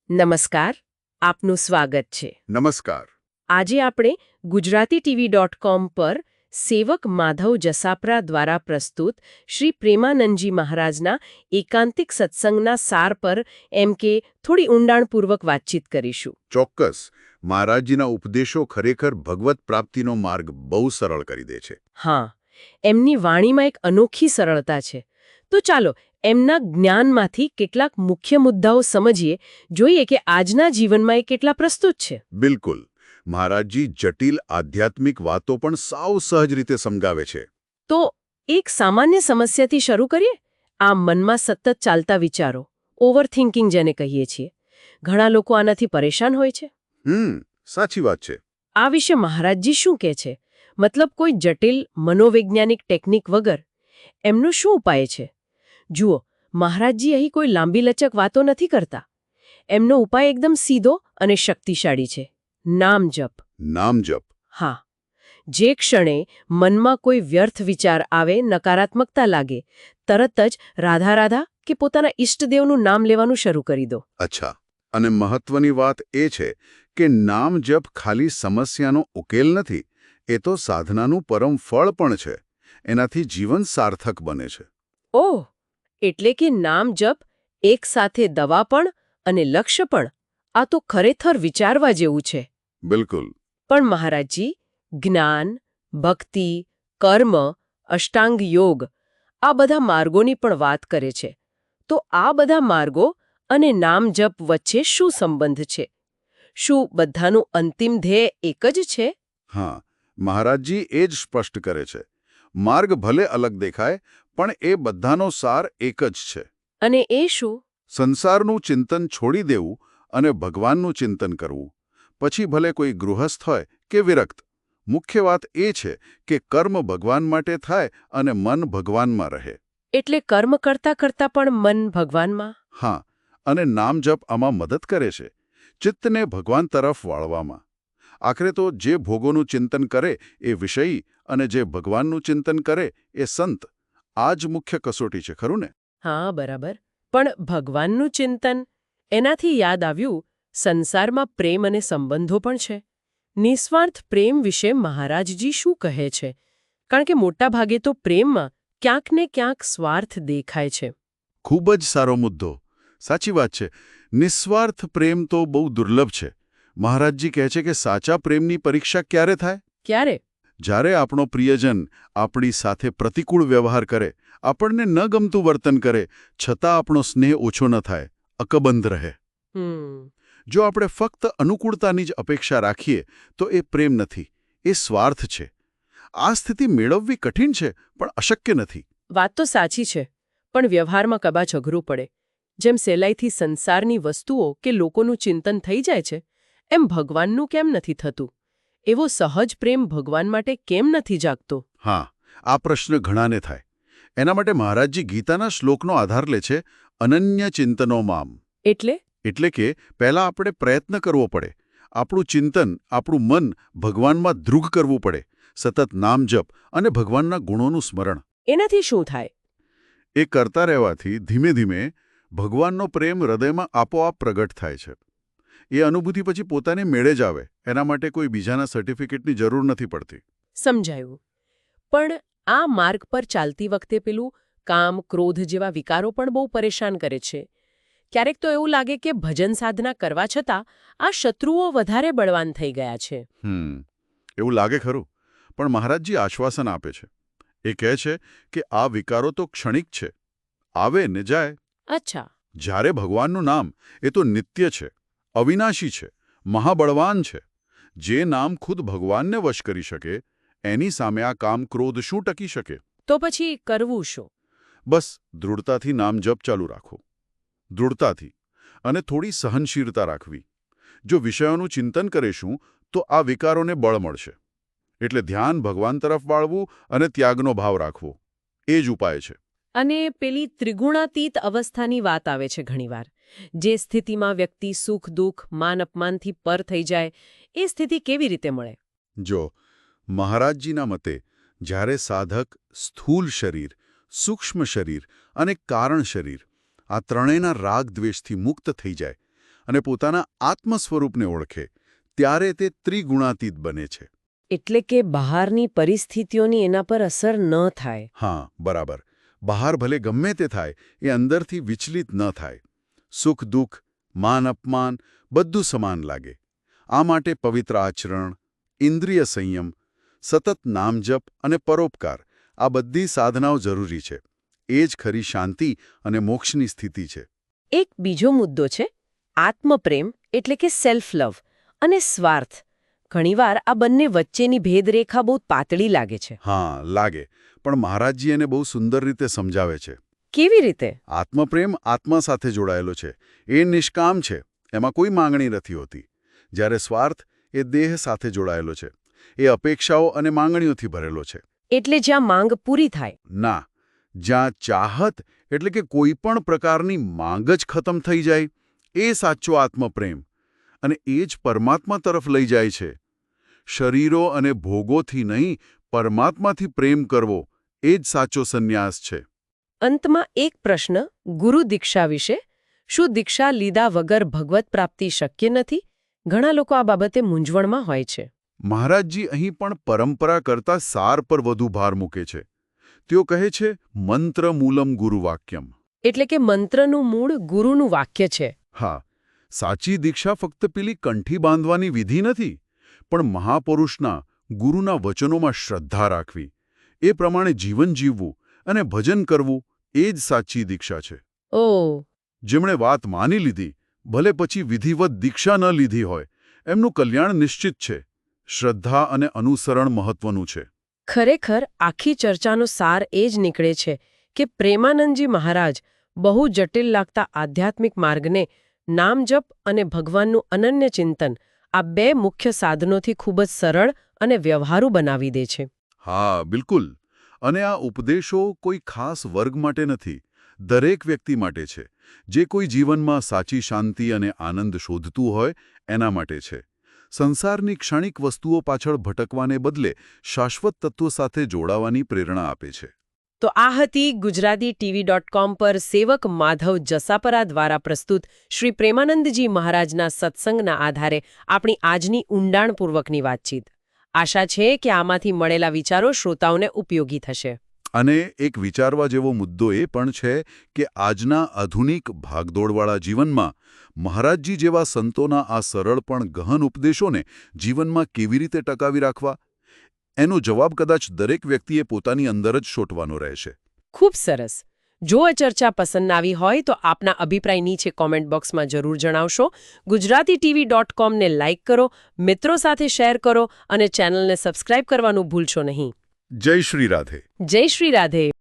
નમસ્કાર, આપનું સ્વાગત છે. નમસ્કાર. આજે આપણે ગુજરાતીTV.com પર સેવક માધવ જસાપરા દ્વારા પ્રસ્તુત શ્રી પ્રેમાનંદજી મહારાજના એકાંતિક સત્સંગના સાર પર એમ કે થોડી ઊંડાણપૂર્વક વાતચીત કરીશું. ચોક્કસ. મહારાજજીના ઉપદેશો ખરેખર ભગવત પ્રાપ્તિનો માર્ગ બહુ સરળ કરી દે છે. હા, એમની વાણીમાં એક અનોખી સરળતા છે. તો ચાલો એમના જ્ઞાનમાંથી કેટલાક મુખ્ય મુદ્દાઓ સમજીએ, જોઈએ કે આજના જીવનમાં એ કેટલા પ્રસ્તુત છે. બિલકુલ. મહારાજજી જટિલ આધ્યાત્મિક વાતો પણ સાવ સહજ રીતે સમજાવે છે. તો એક સામાન્ય સમસ્યાથી શરૂ કરીએ. આ મનમાં સતત ચાલતા વિચારો, ઓવરથિંકિંગ જેને કહીએ છીએ. ઘણા લોકો આનાથી પરેશાન હોય છે. સાચી વાત છે. આ વિશે મહારાજજી શું કહે છે? મતલબ કોઈ જટિલ મનોવૈજ્ઞાનિક ટેકનિક વગર એમનો શું ઉપાય છે? જુઓ, મહારાજજી અહીં કોઈ લાંબી લચક વાતો નથી કરતા. એમનો ઉપાય એકદમ સીધો અને શક્તિશાળી છે. નામ જપ. નામ જપ. હા, જે ક્ષણે મનમાં કોઈ વ્યર્થ વિચાર આવે, નકારાત્મકતા લાગે, તરત જ રાધા રાધા કે પોતાના ઈષ્ટદેવનું નામ લેવાનું શરૂ કરી દો. અચ્છા. અને મહત્વની વાત એ છે કે નામ જપ ખાલી સમસ્યાનો ઉકેલ નથી, એ તો સાધનાનું પરમ ફળ પણ છે. એનાથી જીવન સાર્થક બને છે. ઓહ, એટલે કે નામ જપ એક સાથે દવા પણ અને લક્ષ્ય પણ. આ તો ખરેખર વિચારવા જેવું છે. બિલકુલ. પણ મહારાજજી જ્ઞાન, ભક્તિ, કર્મ, અષ્ટાંગ યોગ આ બધા માર્ગોની પણ વાત કરે છે. તો આ બધા માર્ગો અને નામ જપ વચ્ચે શું સંબંધ છે? શું બધાનું અંતિમ ધ્યેય એક જ છે? હા, મહારાજજી એ જ સ્પષ્ટ કરે છે. માર્ગ ભલે અલગ દેખાય, પણ એ બધાનો સાર એક જ છે. અને એ શું? સંસારનું ચિંતન છોડી દેવું અને ભગવાનનું ચિંતન કરવું. પછી ભલે કોઈ ગૃહસ્થ હોય કે વિરક્ત. મુખ્ય વાત એ છે કે કર્મ ભગવાન માટે થાય અને મન ભગવાનમાં રહે. એટલે કર્મ કરતા કરતા પણ મન ભગવાનમાં? હા, અને નામ જપ આમાં મદદ કરે છે, ચિત્તને ભગવાન તરફ વાળવામાં. આખરે તો જે ભોગોનું ચિંતન કરે એ વિષયી અને જે ભગવાનનું ચિંતન કરે એ સંત. આ જ મુખ્ય કસોટી છે, ખરું ને? હા, બરાબર. પણ ભગવાનનું ચિંતન, એનાથી યાદ આવ્યું, સંસારમાં પ્રેમ અને સંબંધો પણ છે. નિસ્વાર્થ પ્રેમ વિશે મહારાજજી શું કહે છે? કારણ કે મોટા ભાગે તો પ્રેમમાં ક્યાંક ને ક્યાંક સ્વાર્થ દેખાય છે. ખૂબ જ સારો મુદ્દો. સાચી વાત છે. નિસ્વાર્થ પ્રેમ તો બહુ દુર્લભ છે. મહારાજજી કહે છે કે સાચા પ્રેમની પરીક્ષા ક્યારે થાય? ક્યારે? જ્યારે આપણો પ્રિયજન આપણી સાથે પ્રતિકૂળ વ્યવહાર કરે, આપણને ન ગમતું વર્તન કરે, છતાં આપણો સ્નેહ ઓછો ન થાય, અકબંધ રહે. જો આપણે ફક્ત અનુકૂળતાની જ અપેક્ષા રાખીએ તો એ પ્રેમ નથી, એ સ્વાર્થ છે. આ સ્થિતિ મેળવવી કઠિન છે, પણ અશક્ય નથી. વાત તો સાચી છે, પણ વ્યવહારમાં કદાચ અઘરું પડે. જેમ સહેલાઈથી સંસારની વસ્તુઓ કે લોકોનું ચિંતન થઈ જાય છે, એમ ભગવાનનું કેમ નથી થતું? એવો સહજ પ્રેમ ભગવાન માટે કેમ નથી જાગતો? હા, આ પ્રશ્ન ઘણાને થાય. એના માટે મહારાજજી ગીતાના શ્લોકનો આધાર લે છે, અનન્ય ચિંતનો મામ. એટલે કે પહેલાં આપણે પ્રયત્ન કરવો પડે. આપણું ચિંતન, આપણું મન ભગવાનમાં દૃઢ કરવું પડે. સતત નામ જપ અને ભગવાનના ગુણોનું સ્મરણ. એનાથી શું થાય? એ કરતા રહેવાથી ધીમે ધીમે ભગવાનનો પ્રેમ હૃદયમાં આપોઆપ પ્રગટ થાય છે. એ અનુભૂતિ પછી પોતાને મેળે જ આવે. એના માટે કોઈ બીજાના સર્ટિફિકેટની જરૂર નથી પડતી. સમજાયું. પણ આ માર્ગ પર ચાલતી વખતે પેલું કામ, ક્રોધ જેવા વિકારો પણ બહુ પરેશાન કરે છે. ક્યારેક તો એવું લાગે કે ભજન સાધના કરવા છતાં આ શત્રુઓ વધારે બળવાન થઈ ગયા છે. એવું લાગે ખરું. પણ મહારાજજી આશ્વાસન આપે છે. એ કહે છે કે આ વિકારો તો ક્ષણિક છે, આવે ને જાય. અચ્છા. જ્યારે ભગવાનનું નામ એ તો નિત્ય છે, અવિનાશી છે, મહાબળવાન છે. જે નામ ખુદ ભગવાનને વશ કરી શકે, એની સામે આ કામ ક્રોધ શું ટકી શકે? તો પછી કરવું શું? બસ દૃઢતાથી નામ જપ ચાલુ રાખો. દૃઢતાથી. અને થોડી સહનશીલતા રાખવી. જો વિષયોનું ચિંતન કરીશું તો આ વિકારોને બળ મળશે. એટલે ધ્યાન ભગવાન તરફ વાળવું અને ત્યાગનો ભાવ રાખવો, એ જ ઉપાય છે. અને પેલી ત્રિગુણાતીત અવસ્થાની વાત આવે છે ઘણીવાર. જે સ્થિતિમાં વ્યક્તિ સુખ દુઃખ, માન અપમાનથી પર થઈ જાય, એ સ્થિતિ કેવી રીતે મળે? જો મહારાજજીના મતે જ્યારે સાધક સ્થૂલ શરીર, સૂક્ષ્મ શરીર અને કારણ શરીર આ ત્રણેયના રાગ દ્વેષથી મુક્ત થઈ જાય અને પોતાના આત્મ સ્વરૂપને ઓળખે ત્યારે તે ત્રિગુણાતીત બને છે. એટલે કે બહારની પરિસ્થિતિઓની એના પર અસર ન થાય. હા, બરાબર. બહાર ભલે ગમે તે થાય, એ અંદરથી વિચલિત ન થાય. સુખ દુઃખ, માન અપમાન બધું સમાન લાગે. આ માટે પવિત્ર આચરણ, ઇન્દ્રિય સંયમ, સતત નામજપ અને પરોપકાર આ બધી સાધનાઓ જરૂરી છે. એ જ ખરી શાંતિ અને મોક્ષની સ્થિતિ છે. એક બીજો મુદ્દો છે આત્મપ્રેમ એટલે કે સેલ્ફ લવ અને સ્વાર્થ. ઘણીવાર આ બંને વચ્ચેની ભેદરેખા બહુ પાતળી લાગે છે. હા, લાગે. પણ મહારાજજી એને બહુ સુંદર રીતે સમજાવે છે. કેવી રીતે? આત્મપ્રેમ આત્મા સાથે જોડાયેલો છે. એ નિષ્કામ છે. એમાં કોઈ માંગણી નથી હોતી. જ્યારે સ્વાર્થ એ દેહ સાથે જોડાયેલો છે. એ અપેક્ષાઓ અને માંગણીઓથી ભરેલો છે. એટલે જ્યાં માંગ પૂરી થાય. ના, જ્યાં ચાહત એટલે કે કોઈ પણ પ્રકારની માંગ જ ખતમ થઈ જાય, એ સાચો આત્મપ્રેમ. અને એ જ પરમાત્મા તરફ લઈ જાય છે. શરીરો અને ભોગોથી નહીં, પરમાત્માથી પ્રેમ કરવો એ જ સાચો સંન્યાસ છે. અંતમાં એક પ્રશ્ન ગુરુ દીક્ષા વિશે. શું દીક્ષા લીધા વગર ભગવત પ્રાપ્તિ શક્ય નથી? ઘણા લોકો આ બાબતે મૂંઝવણમાં હોય છે. મહારાજજી અહીં પણ પરંપરા કરતા સાર પર વધુ ભાર મૂકે છે. તેઓ કહે છે મંત્ર મૂલમ ગુરુવાક્યમ. એટલે કે મંત્રનું મૂળ ગુરુનું વાક્ય છે. હા, સાચી દીક્ષા ફક્ત પેલી કંઠી બાંધવાની વિધિ નથી, પણ મહાપુરુષના ગુરુના વચનોમાં શ્રદ્ધા રાખવી, એ પ્રમાણે જીવન જીવવું અને ભજન કરવું એ જ સાચી દીક્ષા છે. ઓહ! જેમણે વાત માની લીધી, ભલે પછી વિધિવત દીક્ષા ન લીધી હોય, એમનું કલ્યાણ નિશ્ચિત છે. શ્રદ્ધા અને અનુસરણ મહત્વનું છે. ખરેખર આખી ચર્ચાનો સાર એ જ નીકળે છે કે પ્રેમાનંદજી મહારાજ બહુ જટિલ લાગતા આધ્યાત્મિક માર્ગને નામજપ અને ભગવાનનું અનન્ય ચિંતન આ બે મુખ્ય સાધનોથી ખૂબ જ સરળ અને વ્યવહારુ બનાવી દે છે. હા, બિલકુલ. અને આ ઉપદેશો કોઈ ખાસ વર્ગ માટે નથી, દરેક વ્યક્તિ માટે છે. જે કોઈ જીવનમાં સાચી શાંતિ અને આનંદ શોધતું હોય એના માટે છે. સંસારની ક્ષણિક વસ્તુઓ પાછળ ભટકવાને બદલે શાશ્વત તત્વો સાથે જોડાવાની પ્રેરણા આપે છે. તો આ હતી gujarati.tv.com પર સેવક માધવ જસાપરા દ્વારા પ્રસ્તુત શ્રી પ્રેમાનંદજી મહારાજના સત્સંગના આધારે આપણી આજની ઊંડાણપૂર્વકની વાતચીત. આશા છે કે આમાંથી મળેલા વિચારો શ્રોતાઓને ઉપયોગી થશે. અને એક વિચારવા જેવો મુદ્દો એ પણ છે કે આજના આધુનિક ભાગદોડવાળા જીવનમાં મહારાજજી જેવા સંતોના આ સરળ પણ ગહન ઉપદેશોને જીવનમાં કેવી રીતે ટકાવી રાખવા, એનો જવાબ કદાચ દરેક વ્યક્તિએ પોતાની અંદર જ શોધવાનો રહેશે. ખૂબ સરસ. જો આ ચર્ચા પસંદ આવી હોય તો આપના અભિપ્રાય નીચે કોમેન્ટ બોક્સમાં જરૂર જણાવશો. gujarati.tv.com ને લાઇક કરો, મિત્રો સાથે શેર કરો અને ચેનલને સબસ્ક્રાઇબ કરવાનું ભૂલશો નહીં. જય શ્રી રાધે. જય શ્રી રાધે.